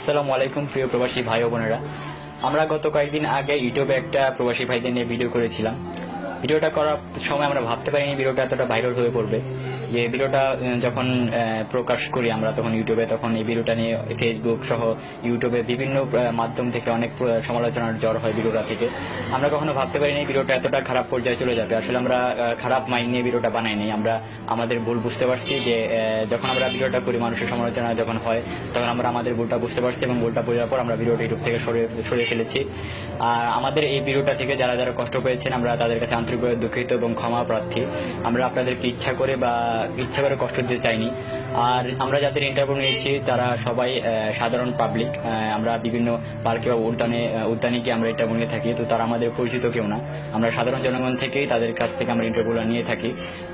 আসসালামু আলাইকুম প্রিয় প্রবাসী ভাই ও বোনেরা। আমরা গত কয়েকদিন আগে ইউটিউবে একটা প্রবাসী ভাইদের নিয়ে ভিডিও করেছিলাম। ভিডিওটা করার সময় আমরা ভাবতে পারিনি ভিডিওটা এতটা ভাইরাল হয়ে পড়বে। যে ভিডিওটা যখন প্রকাশ করি আমরা তখন ইউটিউবে, তখন এই ভিডিওটা নিয়ে ফেসবুক সহ ইউটিউবে বিভিন্ন মাধ্যম থেকে অনেক সমালোচনার ঝড় হয় ভিডিওটা থেকে। আমরা কখনো ভাবতে পারিনি ভিডিওটা এতটা খারাপ পর্যায়ে চলে যাবে। আসলে আমরা খারাপ মাইন্ড নিয়ে ভিডিওটা বানাইনি, আমরা আমাদের ভুল বুঝতে পারছি যে যখন আমরা ভিডিওটা করি মানুষের সমালোচনা যখন হয় তখন আমরা আমাদের ভুলটা বুঝতে পারছি এবং ভুলটা বোঝার পর আমরা ভিডিওটা ইউটিউব থেকে সরিয়ে ফেলেছি। আর আমাদের এই ভিডিওটা থেকে যারা যারা কষ্ট পেয়েছেন আমরা তাদের কাছে আন্তরিকভাবে দুঃখিত এবং ক্ষমা প্রার্থী। আমরা আপনাদেরকে ইচ্ছা করে কষ্ট দিতে চাইনি। আর আমরা যাদের ইন্টারভিউ নিয়েছি তারা সবাই সাধারণ পাবলিক। আমরা বিভিন্ন পার্কে বা উদ্যানে গিয়ে আমরা ইন্টারভিউ নিয়ে থাকি, তো তারা আমাদের পরিচিত কেউ না। আমরা সাধারণ জনগণ থেকেই তাদের কাছ থেকে আমরা ইন্টারভিউগুলো নিয়ে থাকি।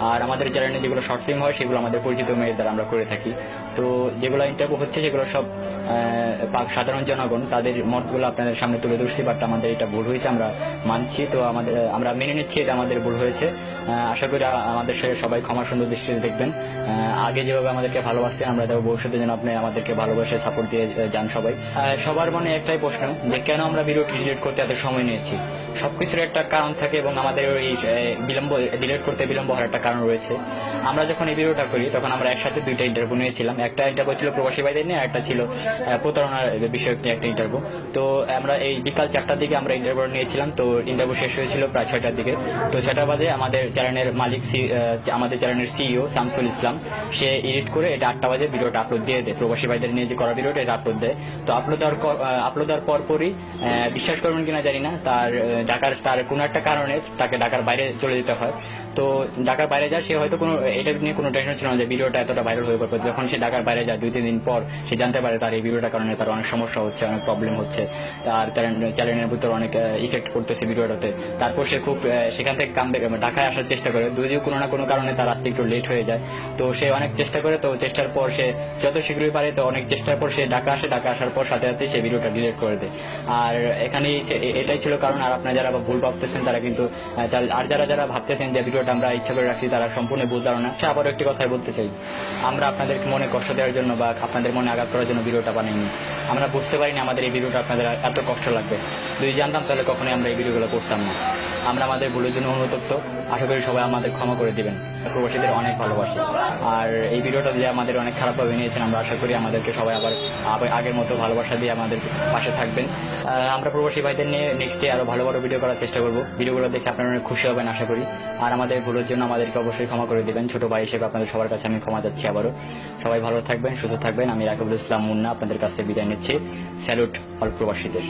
আর আমাদের চ্যানেলে যেগুলো শর্ট ফিল্ম হয় সেগুলো আমাদের পরিচিত মেয়ের দ্বারা আমরা করে থাকি। তো যেগুলো ইন্টারভিউ হচ্ছে সেগুলো সব সাধারণ জনগণ, তাদের মতগুলো আপনাদের সামনে তুলে ধরছি। বাট আমাদের এটা ভুল হয়েছে, আমরা মানছি। তো আমরা মেনে নিচ্ছি এটা আমাদের ভুল হয়েছে। আশা করি আমাদের সাথে সবাই ক্ষমা সুন্দর দৃষ্টিতে দেখবেন। আগে যেভাবে আমাদেরকে ভালোবাসতেন আমরা দেখব ভবিষ্যতে যেন আপনি আমাদেরকে ভালোবাসে সাপোর্ট দিয়ে যান সবাই। সবার মনে একটাই প্রশ্ন যে কেন আমরা ভিডিওটি ডিলিট করতে এত সময় নিয়েছি। সবকিছুর একটা কারণ থাকে এবং আমাদের এই ডিলিট করতে বিলম্ব হওয়ার একটা কারণ রয়েছে। আমরা যখন এই ভিডিওটা করি তখন আমরা একসাথে দুইটা ইন্টারভিউ নিয়েছিলাম। একটা ইন্টারভিউ ছিল প্রবাসী ভাইদের নিয়ে, একটা ছিল প্রতারণার বিষয়ক নিয়ে একটা ইন্টারভিউ। তো আমরা এই বিকাল 4টার দিকে আমরা ইন্টারভিউ নিয়েছিলাম। তো ইন্টারভিউ শেষ হয়েছিল প্রায় 6টার দিকে। তো 6টা বাজে আমাদের চ্যানেলের মালিক, আমাদের চ্যানেলের সিইও শামসুল ইসলাম, সে এডিট করে এটা 8টা বাজে ভিডিওটা আপলোড দিয়ে দেয়। প্রবাসী ভাইদের নিয়ে যে করা ভিডিওটা এটা আপলোড দেয়। তো আপলোড দেওয়ার পরপরই বিশ্বাস করবেন কিনা জানি না, তার কোনো একটা কারণে তাকে ঢাকার বাইরে চলে যেতে হয়। তো ঢাকার বাইরে যায়, সে হয়তো এটা নিয়ে কোনো টেনশন ছিল না যে ভিডিওটা এতটা ভাইরাল হয়ে পড়বে। যখন সে ঢাকার বাইরে যায় 2-3 দিন পর সে জানতে পারে তার এই ভিডিওটার কারণে তার অনেক সমস্যা হচ্ছে, অনেক প্রবলেম হচ্ছে, তার চ্যানেলের ভিতর অনেক ইফেক্ট করতেছে ভিডিওটাতে। তারপর সে খুব সেখান থেকে ঢাকায় আসার চেষ্টা করে, যদিও কোনো না কোনো কারণে তার আসতে একটু লেট হয়ে যায়। তো সে অনেক চেষ্টা করে, তো চেষ্টার পর সে যত শীঘ্রই পারে, তো অনেক চেষ্টার পর সে ঢাকা আসার পর সাথে সাথে সে ভিডিওটা ডিলিট করে দেয়। আর এখানে এটাই ছিল কারণ। আর আপনারা যারা ভুল ভাবতেছেন তারা কিন্তু, আর যারা ভাবতেছেন যে ভিডিওটা আমরা ইচ্ছা করে রাখছি তারা সম্পূর্ণ ভুল ধারণা। সে আবার একটি কথাই বলতে চাই, আমরা আপনাদের মনে কষ্ট দেওয়ার জন্য বা আপনাদের মনে আঘাত করার জন্য ভিডিওটা বানাইনি। আমরা বুঝতে পারিনি আমাদের এই ভিডিওটা আপনাদের এত কষ্ট লাগবে। যদি জানতাম তাহলে কখনোই আমরা এই ভিডিওগুলো করতাম না। আমরা আমাদের ভুলের জন্য অনুতপ্ত। আশা করি সবাই আমাদের ক্ষমা করে দিবেন। প্রবাসীদের অনেক ভালোবাসি। আর এই ভিডিওটা দিয়ে আমাদের অনেক খারাপভাবে নিয়েছেন, আমরা আশা করি আমাদেরকে সবাই আবার আগের মতো ভালোবাসা দিয়ে আমাদের পাশে থাকবেন। আমরা প্রবাসী ভাইদের নিয়ে নেক্সটে আরো ভালো ভালো ভিডিও করার চেষ্টা করব। ভিডিওগুলো দেখে আপনারা অনেক খুশি হবেন আশা করি। আর আমাদের ভুলের জন্য আমাদেরকে অবশ্যই ক্ষমা করে দিবেন। ছোট ভাই হিসেবে আপনাদের সবার কাছে আমি ক্ষমা চাচ্ছি আবারও। সবাই ভালো থাকবেন, সুস্থ থাকবেন। আমি রাকিবুল ইসলাম মুন্না আপনাদের কাছ থেকে বিদায় নিচ্ছি। স্যালুট অল প্রবাসীদের।